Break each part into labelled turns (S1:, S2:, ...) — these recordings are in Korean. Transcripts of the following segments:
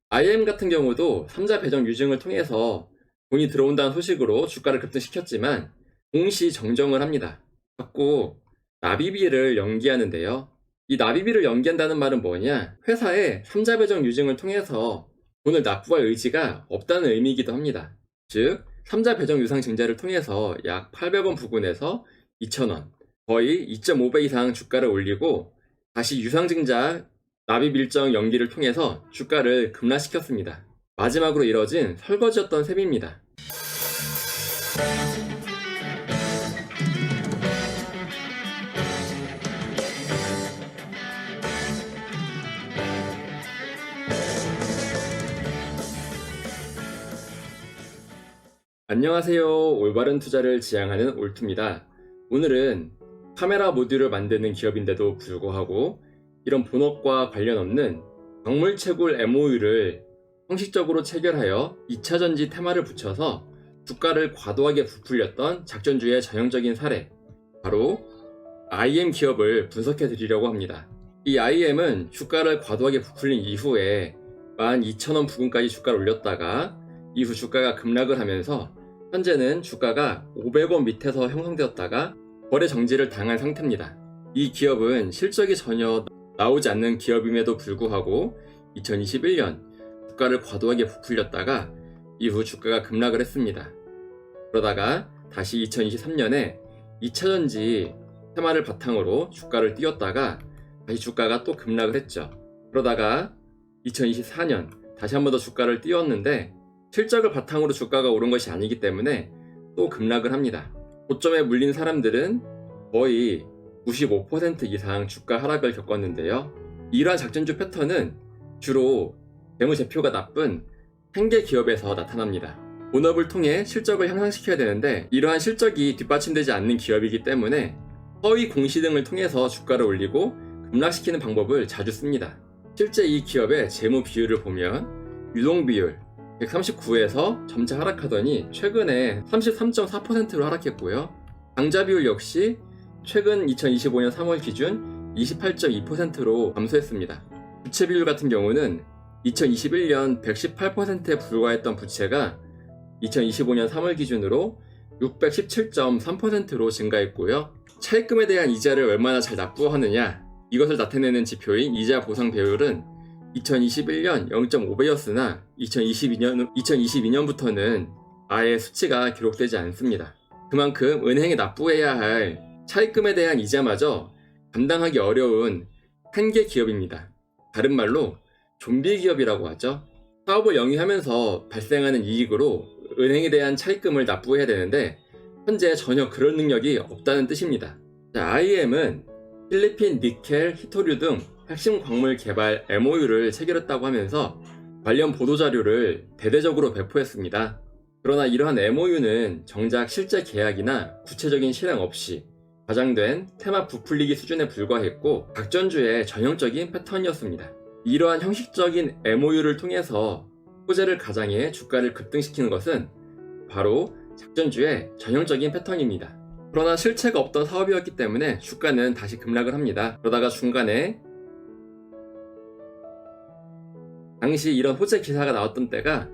S1: IM 같은 경우도 3자 배정 유증을 통해서 돈이 들어온다는 소식으로 주가를 급등시켰지만 동시 정정을 합니다. 자꾸 납입일을 연기하는데요. 이 납입일을 연기한다는 말은 뭐냐? 회사에 3자 배정 유증을 통해서 돈을 납부할 의지가 없다는 의미이기도 합니다. 즉 3자 배정 유상 증자를 통해서 약 800원 부근에서 2,000원, 거의 2.5배 이상 주가를 올리고 다시 유상 증자 납입 일정 연기를 통해서 주가를 급락시켰습니다. 마지막으로 이뤄진 설거지였던 셈입니다. 안녕하세요. 올바른 투자를 지향하는 올투입니다. 오늘은 카메라 모듈을 만드는 기업인데도 불구하고 이런 본업과 관련 없는 광물채굴 MOU를 형식적으로 체결하여 2차전지 테마를 붙여서 주가를 과도하게 부풀렸던 작전주의 전형적인 사례, 바로 IM 기업을 분석해 드리려고 합니다. 이 IM은 주가를 과도하게 부풀린 이후에 12,000원 부근까지 주가를 올렸다가 이후 주가가 급락을 하면서 현재는 주가가 500원 밑에서 형성되었다가 거래 정지를 당한 상태입니다. 이 기업은 실적이 전혀 나오지 않는 기업임에도 불구하고 2021년 주가를 과도하게 부풀렸다가 이후 주가가 급락을 했습니다. 그러다가 다시 2023년에 2차전지 테마를 바탕으로 주가를 띄웠다가 다시 주가가 또 급락을 했죠. 그러다가 2024년 다시 한 번 더 주가를 띄웠는데 실적을 바탕으로 주가가 오른 것이 아니기 때문에 또 급락을 합니다. 고점에 물린 사람들은 거의 95% 이상 주가 하락을 겪었는데요. 이러한 작전주 패턴은 주로 재무제표가 나쁜 한계 기업에서 나타납니다. 본업을 통해 실적을 향상시켜야 되는데 이러한 실적이 뒷받침되지 않는 기업이기 때문에 허위 공시 등을 통해서 주가를 올리고 급락시키는 방법을 자주 씁니다. 실제 이 기업의 재무 비율을 보면 유동 비율 139에서 점차 하락하더니 최근에 33.4%로 하락했고요. 당좌 비율 역시 최근 2025년 3월 기준 28.2%로 감소했습니다. 부채 비율 같은 경우는 2021년 118%에 불과했던 부채가 2025년 3월 기준으로 617.3%로 증가했고요. 차입금에 대한 이자를 얼마나 잘 납부하느냐, 이것을 나타내는 지표인 이자 보상 배율은 2021년 0.5배였으나 2022년부터는 아예 수치가 기록되지 않습니다. 그만큼 은행에 납부해야 할 차입금에 대한 이자마저 감당하기 어려운 한계 기업입니다. 다른 말로 좀비 기업이라고 하죠. 사업을 영위하면서 발생하는 이익으로 은행에 대한 차입금을 납부해야 되는데 현재 전혀 그럴 능력이 없다는 뜻입니다. IM은 필리핀 니켈, 히토류 등 핵심 광물 개발 MOU를 체결했다고 하면서 관련 보도자료를 대대적으로 배포했습니다. 그러나 이러한 MOU는 정작 실제 계약이나 구체적인 실행 없이 과장된 테마 부풀리기 수준에 불과했고 작전주의 전형적인 패턴이었습니다. 이러한 형식적인 MOU를 통해서 호재를 가장해 주가를 급등시키는 것은 바로 작전주의 전형적인 패턴입니다. 그러나 실체가 없던 사업이었기 때문에 주가는 다시 급락을 합니다. 그러다가 중간에 당시 이런 호재 기사가 나왔던 때가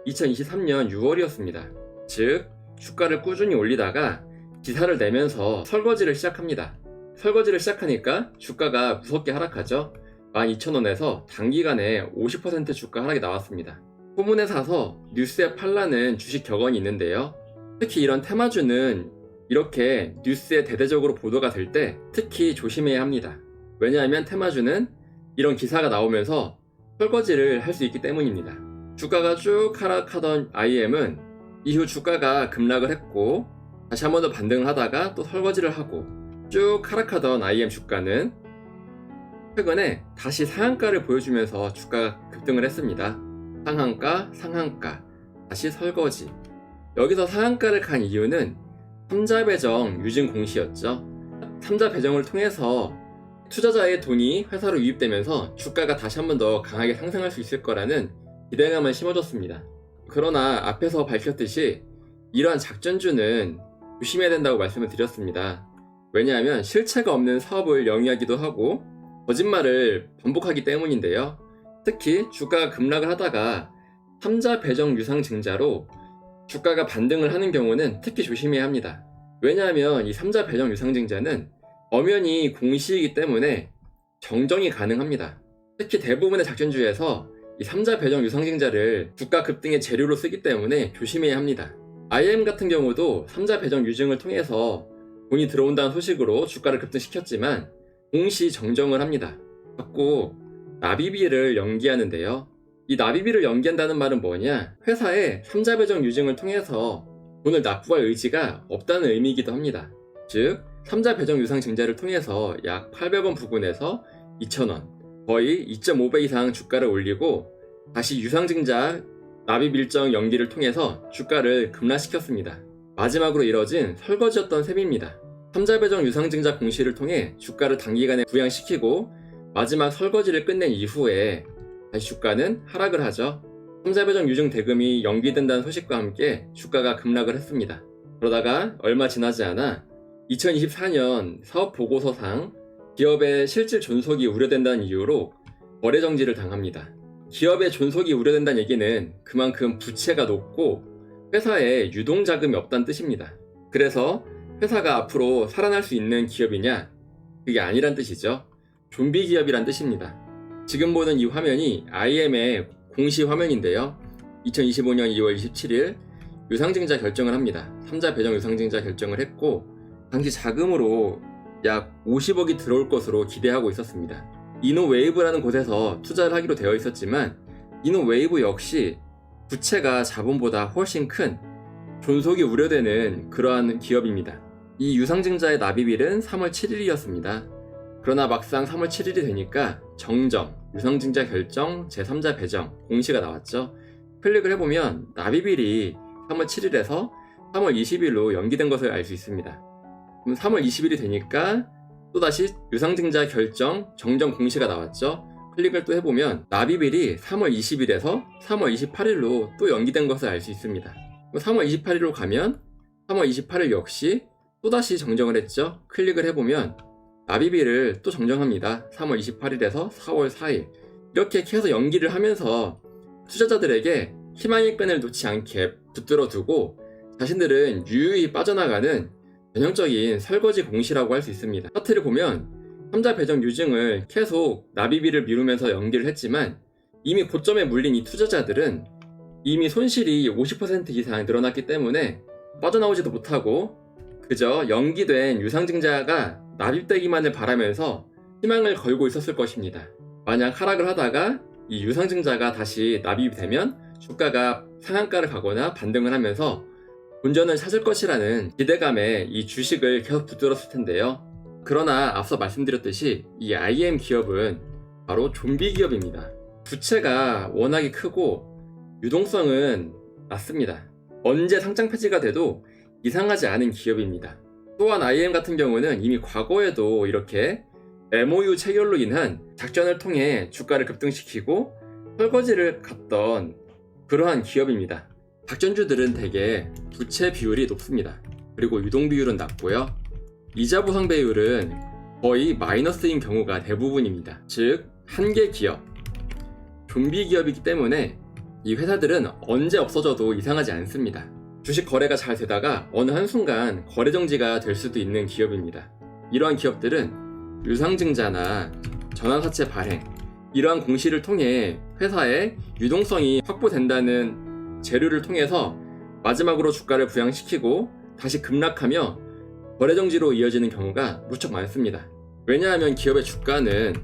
S1: 2023년 6월이었습니다. 즉 주가를 꾸준히 올리다가 기사를 내면서 설거지를 시작합니다. 설거지를 시작하니까 주가가 무섭게 하락하죠. 12,000원에서 단기간에 50% 주가 하락이 나왔습니다. 소문에 사서 뉴스에 팔라는 주식 격언이 있는데요. 특히 이런 테마주는 이렇게 뉴스에 대대적으로 보도가 될 때 특히 조심해야 합니다. 왜냐하면 테마주는 이런 기사가 나오면서 설거지를 할 수 있기 때문입니다. 주가가 쭉 하락하던 IM은 이후 주가가 급락을 했고 다시 한 번 더 반등을 하다가 또 설거지를 하고 쭉 하락하던 IM 주가는 최근에 다시 상한가를 보여주면서 주가가 급등을 했습니다. 상한가, 다시 설거지. 여기서 상한가를 간 이유는 3자 배정 유증 공시였죠. 3자 배정을 통해서 투자자의 돈이 회사로 유입되면서 주가가 다시 한 번 더 강하게 상승할 수 있을 거라는 기대감을 심어줬습니다. 그러나 앞에서 밝혔듯이 이러한 작전주는 조심해야 된다고 말씀을 드렸습니다. 왜냐하면 실체가 없는 사업을 영위하기도 하고 거짓말을 반복하기 때문인데요. 특히 주가가 급락을 하다가 3자 배정 유상증자로 주가가 반등을 하는 경우는 특히 조심해야 합니다. 왜냐하면 이 3자 배정 유상증자는 엄연히 공시이기 때문에 정정이 가능합니다. 특히 대부분의 작전주에서 이 3자 배정 유상증자를 주가 급등의 재료로 쓰기 때문에 조심해야 합니다. IM 같은 경우도 3자 배정 유증을 통해서 돈이 들어온다는 소식으로 주가를 급등시켰지만 공시 정정을 합니다. 자꾸 납입일을 연기하는데요. 이 납입일을 연기한다는 말은 뭐냐? 회사에 3자 배정 유증을 통해서 돈을 납부할 의지가 없다는 의미이기도 합니다. 즉 3자 배정 유상증자를 통해서 약 800원 부근에서 2,000원, 거의 2.5배 이상 주가를 올리고 다시 유상증자 납입 일정 연기를 통해서 주가를 급락시켰습니다. 마지막으로 이뤄진 설거지였던 셈입니다. 3자 배정 유상증자 공시를 통해 주가를 단기간에 부양시키고 마지막 설거지를 끝낸 이후에 다시 주가는 하락을 하죠. 3자 배정 유증 대금이 연기된다는 소식과 함께 주가가 급락을 했습니다. 그러다가 얼마 지나지 않아 2024년 사업보고서상 기업의 실질 존속이 우려된다는 이유로 거래 정지를 당합니다. 기업의 존속이 우려된다는 얘기는 그만큼 부채가 높고 회사에 유동자금이 없다는 뜻입니다. 그래서 회사가 앞으로 살아날 수 있는 기업이냐? 그게 아니란 뜻이죠. 좀비 기업이란 뜻입니다. 지금 보는 이 화면이 IM의 공시 화면인데요. 2025년 2월 27일 유상증자 결정을 합니다. 3자 배정 유상증자 결정을 했고 당시 자금으로 약 50억이 들어올 것으로 기대하고 있었습니다. 이노웨이브라는 곳에서 투자를 하기로 되어 있었지만 이노웨이브 역시 부채가 자본보다 훨씬 큰 존속이 우려되는 그러한 기업입니다. 이 유상증자의 납입일은 3월 7일이었습니다. 그러나 막상 3월 7일이 되니까 정정, 유상증자 결정, 제3자 배정 공시가 나왔죠. 클릭을 해보면 납입일이 3월 7일에서 3월 20일로 연기된 것을 알 수 있습니다. 그럼 3월 20일이 되니까 또다시 유상증자 결정, 정정 공시가 나왔죠. 클릭을 또 해보면 납입일이 3월 20일에서 3월 28일로 또 연기된 것을 알 수 있습니다. 3월 28일로 가면 3월 28일 역시 또다시 정정을 했죠. 클릭을 해보면 납입일을 또 정정합니다. 3월 28일에서 4월 4일 이렇게 계속 연기를 하면서 투자자들에게 희망의 끈을 놓지 않게 붙들어 두고 자신들은 유유히 빠져나가는 전형적인 설거지 공시라고 할 수 있습니다. 차트를 보면 3자 배정 유증을 계속 납입일을 미루면서 연기를 했지만 이미 고점에 물린 이 투자자들은 이미 손실이 50% 이상 늘어났기 때문에 빠져나오지도 못하고 그저 연기된 유상증자가 납입되기만을 바라면서 희망을 걸고 있었을 것입니다. 만약 하락을 하다가 이 유상증자가 다시 납입이 되면 주가가 상한가를 가거나 반등을 하면서 본전을 찾을 것이라는 기대감에 이 주식을 계속 붙들었을 텐데요. 그러나 앞서 말씀드렸듯이 이 IM 기업은 바로 좀비 기업입니다. 부채가 워낙에 크고 유동성은 낮습니다. 언제 상장 폐지가 돼도 이상하지 않은 기업입니다. 또한 IM 같은 경우는 이미 과거에도 이렇게 MOU 체결로 인한 작전을 통해 주가를 급등시키고 설거지를 갔던 그러한 기업입니다. 작전주들은 대개 부채 비율이 높습니다. 그리고 유동 비율은 낮고요. 이자 보상 배율은 거의 마이너스인 경우가 대부분입니다. 즉, 한계 기업, 좀비 기업이기 때문에 이 회사들은 언제 없어져도 이상하지 않습니다. 주식 거래가 잘 되다가 어느 한순간 거래 정지가 될 수도 있는 기업입니다. 이러한 기업들은 유상증자나 전환사채 발행, 이러한 공시를 통해 회사의 유동성이 확보된다는 재료를 통해서 마지막으로 주가를 부양시키고 다시 급락하며 거래 정지로 이어지는 경우가 무척 많습니다. 왜냐하면 기업의 주가는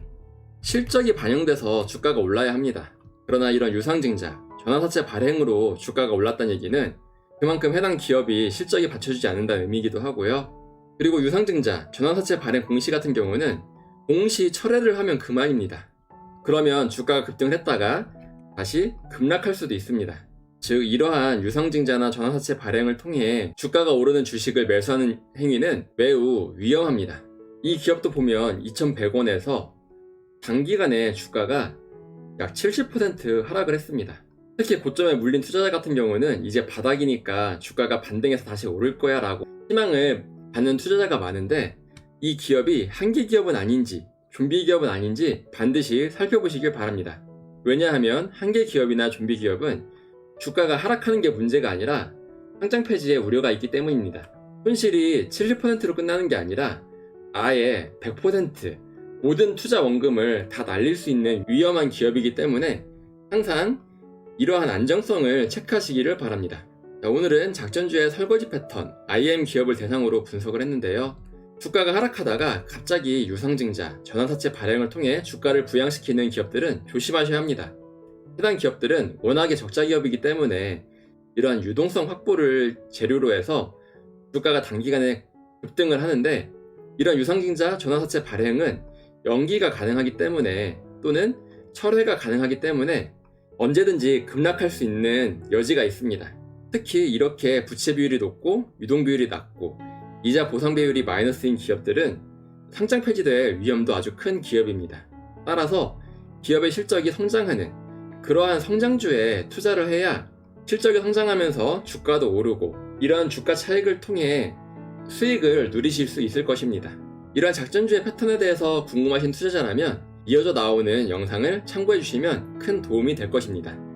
S1: 실적이 반영돼서 주가가 올라야 합니다. 그러나 이런 유상증자, 전환사채 발행으로 주가가 올랐다는 얘기는 그만큼 해당 기업이 실적이 받쳐주지 않는다는 의미이기도 하고요. 그리고 유상증자, 전환사채 발행 공시 같은 경우는 공시 철회를 하면 그만입니다. 그러면 주가가 급등을 했다가 다시 급락할 수도 있습니다. 즉 이러한 유상증자나 전환사채 발행을 통해 주가가 오르는 주식을 매수하는 행위는 매우 위험합니다. 이 기업도 보면 2,100원에서 단기간에 주가가 약 70% 하락을 했습니다. 특히 고점에 물린 투자자 같은 경우는 이제 바닥이니까 주가가 반등해서 다시 오를 거야 라고 희망을 갖는 투자자가 많은데 이 기업이 한계 기업은 아닌지 좀비 기업은 아닌지 반드시 살펴보시길 바랍니다. 왜냐하면 한계 기업이나 좀비 기업은 주가가 하락하는 게 문제가 아니라 상장 폐지에 우려가 있기 때문입니다. 손실이 70%로 끝나는 게 아니라 아예 100% 모든 투자 원금을 다 날릴 수 있는 위험한 기업이기 때문에 항상 이러한 안정성을 체크하시기를 바랍니다. 자, 오늘은 작전주의 설거지 패턴 IM 기업을 대상으로 분석을 했는데요. 주가가 하락하다가 갑자기 유상증자, 전환사채 발행을 통해 주가를 부양시키는 기업들은 조심하셔야 합니다. 해당 기업들은 워낙에 적자 기업이기 때문에 이러한 유동성 확보를 재료로 해서 주가가 단기간에 급등을 하는데, 이런 유상증자, 전환사채 발행은 연기가 가능하기 때문에 또는 철회가 가능하기 때문에 언제든지 급락할 수 있는 여지가 있습니다. 특히 이렇게 부채 비율이 높고 유동 비율이 낮고 이자 보상 비율이 마이너스인 기업들은 상장 폐지될 위험도 아주 큰 기업입니다. 따라서 기업의 실적이 성장하는 그러한 성장주에 투자를 해야 실적이 성장하면서 주가도 오르고 이러한 주가 차익을 통해 수익을 누리실 수 있을 것입니다. 이러한 작전주의 패턴에 대해서 궁금하신 투자자라면 이어져 나오는 영상을 참고해 주시면 큰 도움이 될 것입니다.